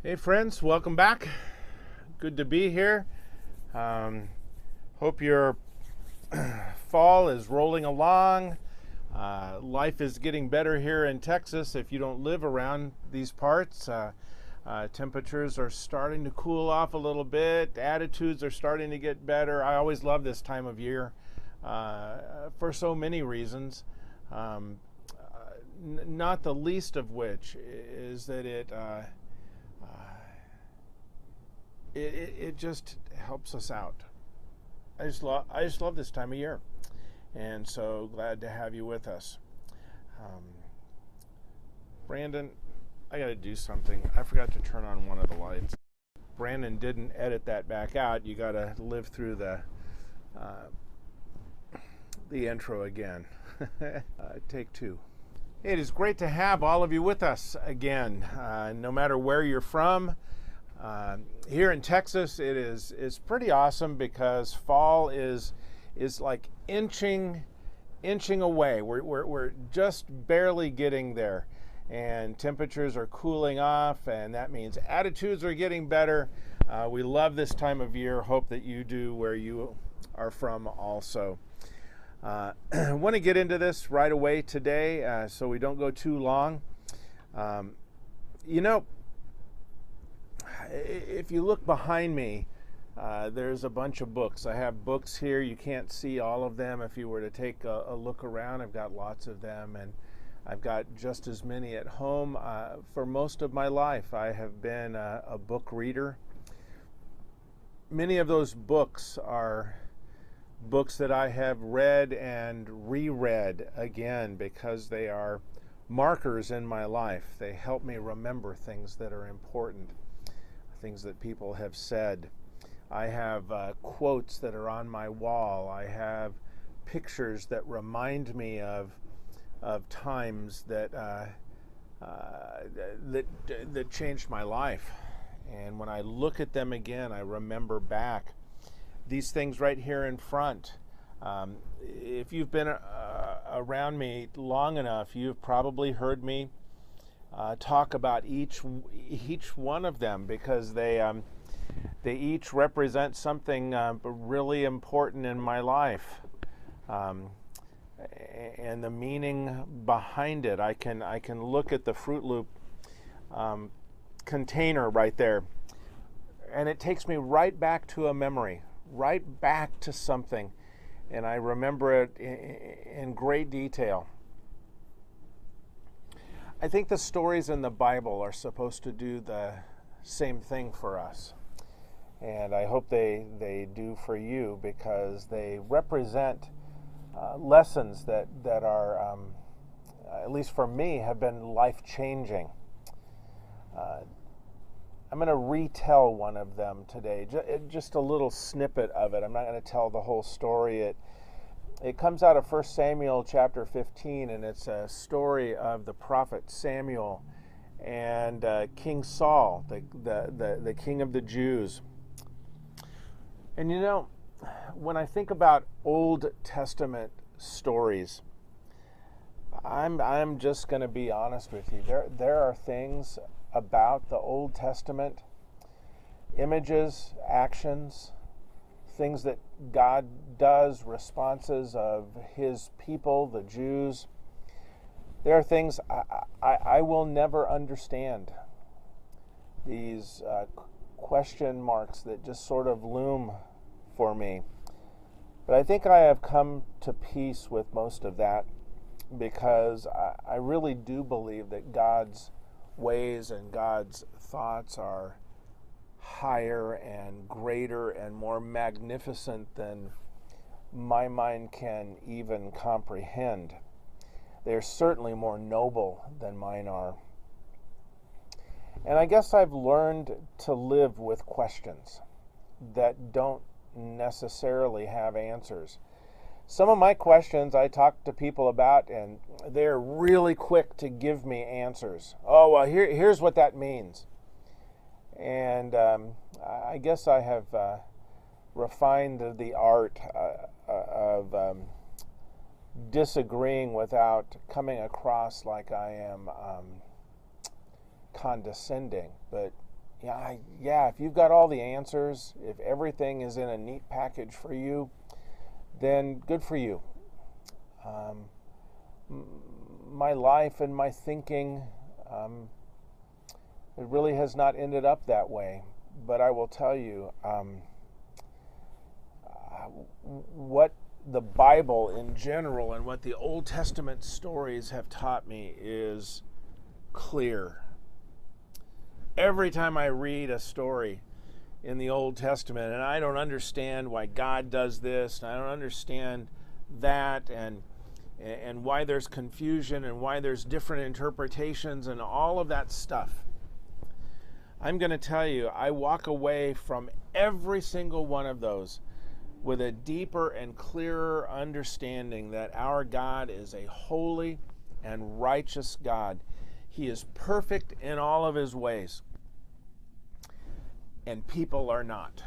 Hey friends, welcome back. Good to be here. Hope your fall is rolling along. Life is getting better here in Texas. If you don't live around these parts, temperatures are starting to cool off a little bit. Attitudes are starting to get better. I always love this time of year for so many reasons. Not the least of which is that it just helps us out. I just love this time of year, and so glad to have you with us. Brandon, I got to do something. I forgot to turn on one of the lights. Brandon didn't edit that back out. You got to live through the intro again. Take two. It is great to have all of you with us again, no matter where you're from. Here in Texas, it's pretty awesome because fall is like inching away. We're just barely getting there, and temperatures are cooling off, and that means attitudes are getting better. We love this time of year. Hope that you do where you are from also. I want to get into this right away today, so we don't go too long. If you look behind me, there's a bunch of books. I have books here. You can't see all of them. If you were to take a look around, I've got lots of them, and I've got just as many at home. For most of my life, I have been a book reader. Many of those books are books that I have read and reread again because they are markers in my life. They help me remember things that are important, things that people have said. I have quotes that are on my wall. I have pictures that remind me of times that changed my life. And when I look at them again, I remember back. These things right here in front. If you've been around me long enough, you've probably heard me talk about each one of them because they each represent something really important in my life, and the meaning behind it. I can look at the Fruit Loop container right there, and it takes me right back to a memory, right back to something, and I remember it in great detail. I think the stories in the Bible are supposed to do the same thing for us. And I hope they do for you because they represent lessons that are, at least for me, have been life-changing. I'm going to retell one of them today, just a little snippet of it. I'm not going to tell the whole story. It comes out of 1 Samuel chapter 15, and it's a story of the prophet Samuel and King Saul, the king of the Jews. And you know, when I think about Old Testament stories, I'm just going to be honest with you. There are things about the Old Testament, images, actions, things that God does, responses of his people, the Jews. There are things I will never understand. These question marks that just sort of loom for me. But I think I have come to peace with most of that because I really do believe that God's ways and God's thoughts are higher and greater and more magnificent than my mind can even comprehend. They're certainly more noble than mine are. And I guess I've learned to live with questions that don't necessarily have answers. Some of my questions I talk to people about, and they're really quick to give me answers. Oh, well, here's what that means. And I guess I have refined the art of disagreeing without coming across like I am condescending. But if you've got all the answers, if everything is in a neat package for you, then good for you. My life and my thinking, it really has not ended up that way. But I will tell you, what the Bible in general and what the Old Testament stories have taught me is clear. Every time I read a story in the Old Testament and I don't understand why God does this, and I don't understand that, and why there's confusion and why there's different interpretations and all of that stuff, I'm going to tell you, I walk away from every single one of those with a deeper and clearer understanding that our God is a holy and righteous God. He is perfect in all of his ways, and people are not.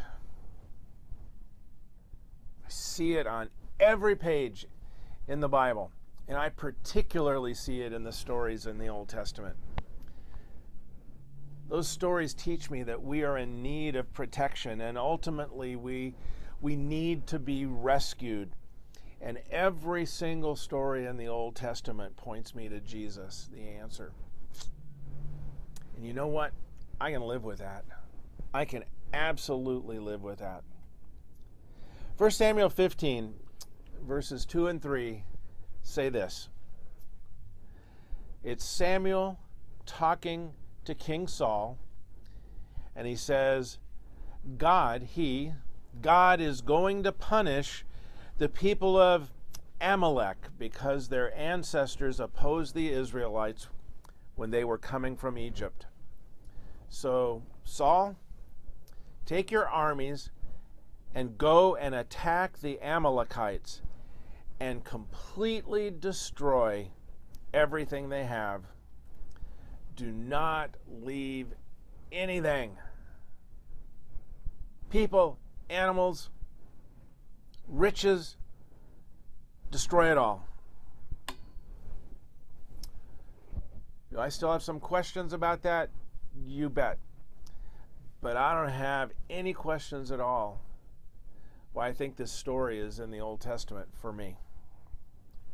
I see it on every page in the Bible, and I particularly see it in the stories in the Old Testament. Those stories teach me that we are in need of protection, and ultimately we need to be rescued. And every single story in the Old Testament points me to Jesus, the answer. And you know what? I can live with that. I can absolutely live with that. 1 Samuel 15, verses 2 and 3 say this. It's Samuel talking to King Saul, and he says, God is going to punish the people of Amalek because their ancestors opposed the Israelites when they were coming from Egypt. So, Saul, take your armies and go and attack the Amalekites and completely destroy everything they have. Do not leave anything. People, animals, riches, destroy it all. Do I still have some questions about that? You bet. But I don't have any questions at all why I think this story is in the Old Testament for me.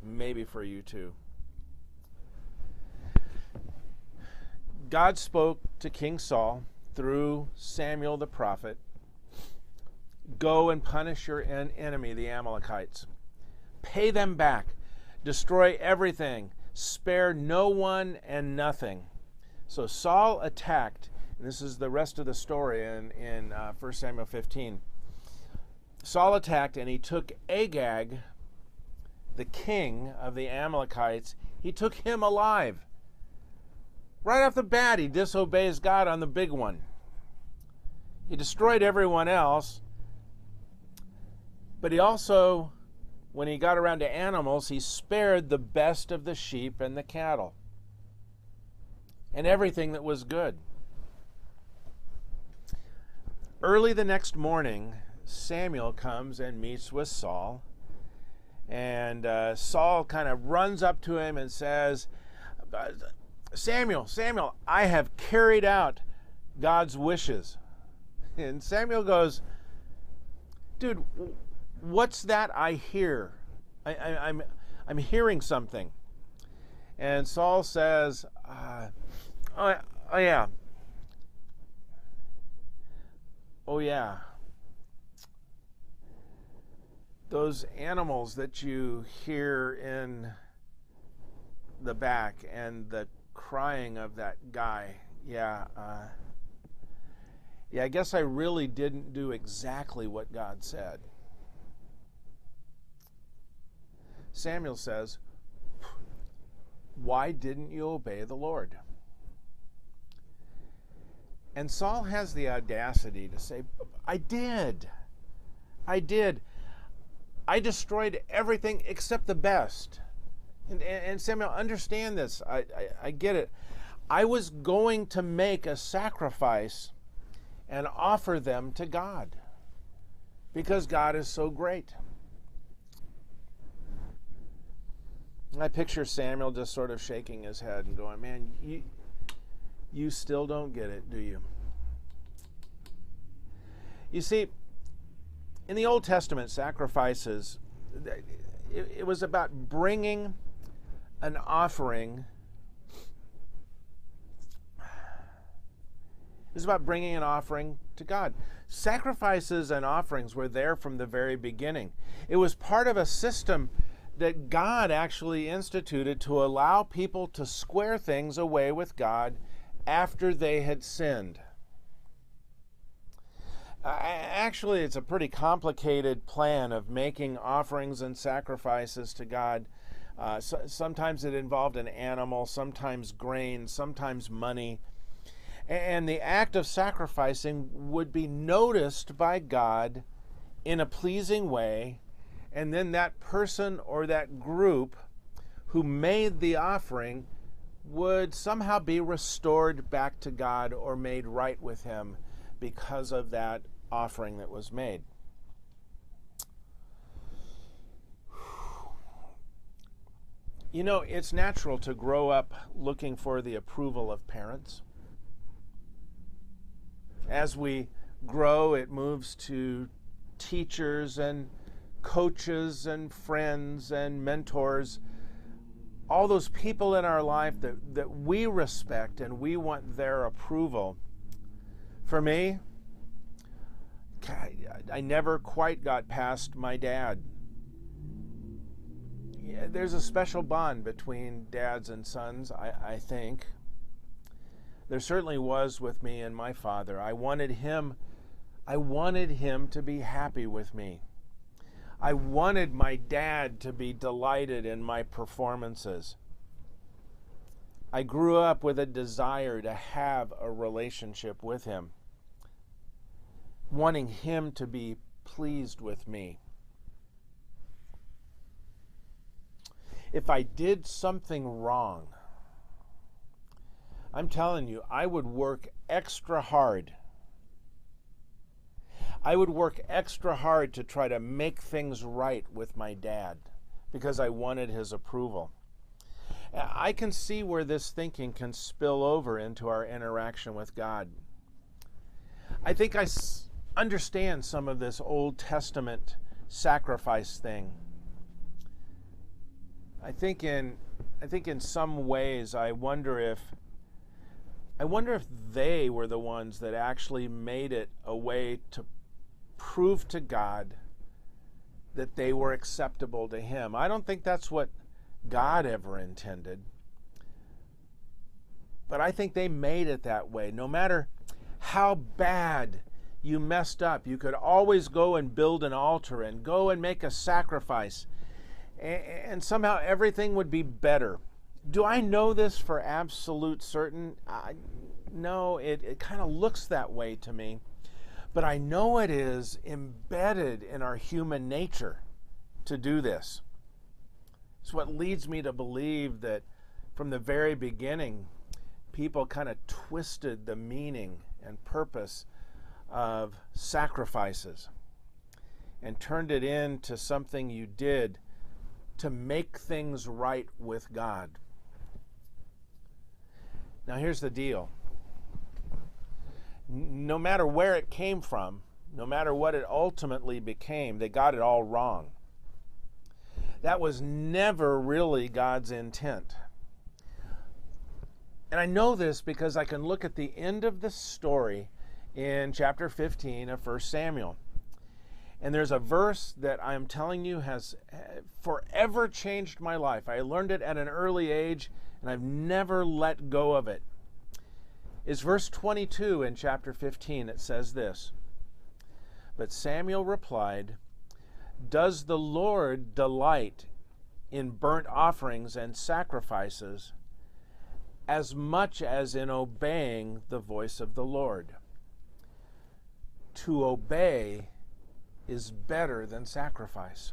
Maybe for you too. God spoke to King Saul through Samuel the prophet. Go and punish your enemy, the Amalekites. Pay them back. Destroy everything. Spare no one and nothing. So Saul attacked, and this is the rest of the story in 1 Samuel 15. Saul attacked, and he took Agag, the king of the Amalekites, he took him alive. Right off the bat, he disobeys God on the big one. He destroyed everyone else, but he also, when he got around to animals, he spared the best of the sheep and the cattle and everything that was good. Early the next morning, Samuel comes and meets with Saul, and Saul kind of runs up to him and says, Samuel, I have carried out God's wishes. And Samuel goes, dude, what's that I hear? I'm hearing something. And Saul says, oh yeah. Those animals that you hear in the back and the crying of that guy, I guess I really didn't do exactly what God said. Samuel says, why didn't you obey the Lord? And Saul has the audacity to say, I did. I destroyed everything except the best. And Samuel, understand this. I get it. I was going to make a sacrifice and offer them to God because God is so great. And I picture Samuel just sort of shaking his head and going, man, you still don't get it, do you? You see, in the Old Testament, sacrifices, it was about bringing an offering. It was about bringing an offering to God. Sacrifices and offerings were there from the very beginning. It was part of a system that God actually instituted to allow people to square things away with God after they had sinned. Actually, it's a pretty complicated plan of making offerings and sacrifices to God. Sometimes it involved an animal, sometimes grain, sometimes money. And the act of sacrificing would be noticed by God in a pleasing way, and then that person or that group who made the offering would somehow be restored back to God or made right with Him because of that offering that was made. You know, it's natural to grow up looking for the approval of parents. As we grow, it moves to teachers and coaches and friends and mentors, all those people in our life that we respect and we want their approval. For me, I never quite got past my dad. Yeah, there's a special bond between dads and sons, I think. There certainly was with me and my father. I wanted him to be happy with me. I wanted my dad to be delighted in my performances. I grew up with a desire to have a relationship with him, wanting him to be pleased with me. If I did something wrong, I'm telling you, I would work extra hard. I would work extra hard to try to make things right with my dad because I wanted his approval. I can see where this thinking can spill over into our interaction with God. I think I understand some of this Old Testament sacrifice thing. I think in some ways I wonder if they were the ones that actually made it a way to prove to God that they were acceptable to Him. I don't think that's what God ever intended. But I think they made it that way. No matter how bad you messed up, you could always go and build an altar and go and make a sacrifice, and somehow everything would be better. Do I know this for absolute certain? No, it kind of looks that way to me. But I know it is embedded in our human nature to do this. It's what leads me to believe that from the very beginning, people kind of twisted the meaning and purpose of sacrifices and turned it into something you did to make things right with God. Now here's the deal. No matter where it came from, no matter what it ultimately became, they got it all wrong. That was never really God's intent. And I know this because I can look at the end of the story in chapter 15 of 1 Samuel. And there's a verse that I'm telling you has forever changed my life. I learned it at an early age, and I've never let go of it. It's verse 22 in chapter 15. It says this, "But Samuel replied, 'Does the Lord delight in burnt offerings and sacrifices as much as in obeying the voice of the Lord? To obey is better than sacrifice.'"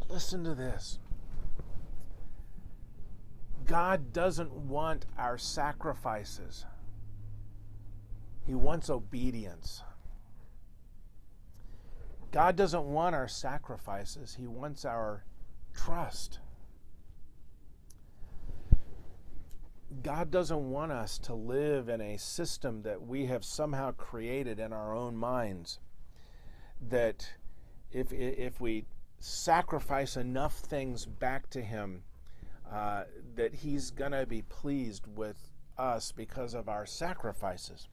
Listen to this. God doesn't want our sacrifices. He wants obedience. God doesn't want our sacrifices. He wants our trust. God doesn't want us to live in a system that we have somehow created in our own minds, that if we sacrifice enough things back to him, that he's going to be pleased with us because of our sacrifices.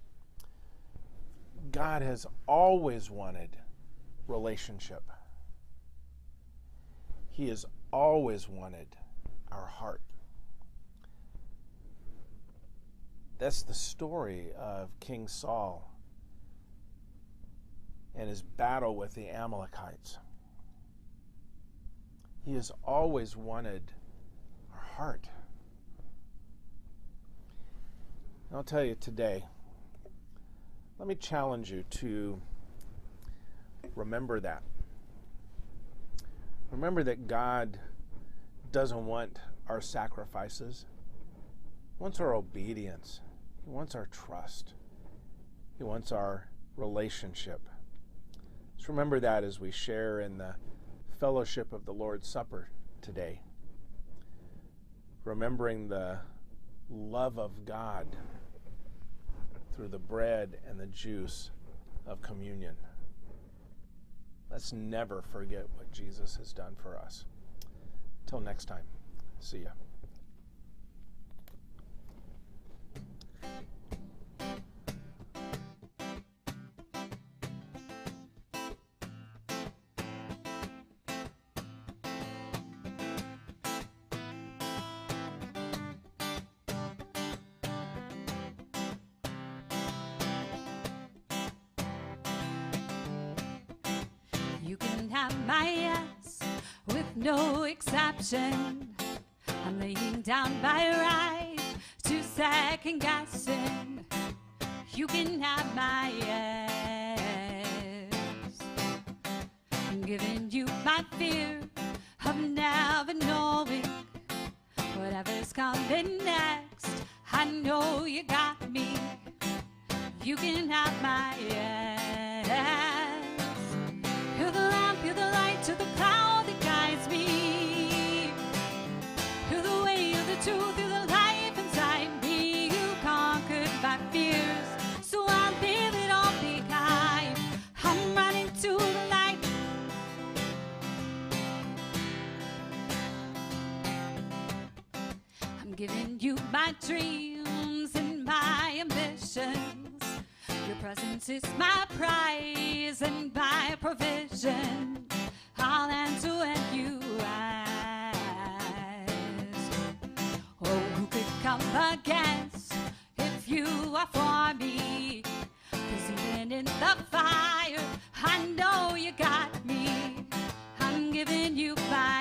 God has always wanted relationship. He has always wanted our heart. That's the story of King Saul and his battle with the Amalekites. He has always wanted our heart. And I'll tell you today, let me challenge you to remember that. Remember that God doesn't want our sacrifices. He wants our obedience. He wants our trust. He wants our relationship. Just remember that as we share in the fellowship of the Lord's Supper today. Remembering the love of God through the bread and the juice of communion. Let's never forget what Jesus has done for us. Till next time, see ya. You can have my yes with no exception. I'm laying down my right to second guessing. You can have my yes. I'm giving you my fear of never knowing whatever's coming next. I know you got me. You can have my yes. You're the lamp, you're the light to the cloud that guides me. You're the way, you're the truth, you're the life inside me. You conquered my fears, so I'll leave it all behind. I'm running to the light. I'm giving you my dreams and my ambitions. Your presence is my prize and my provision. I'll answer when you ask. Oh, who could come against if you are for me? 'Cause even in the fire, I know you got me. I'm giving you my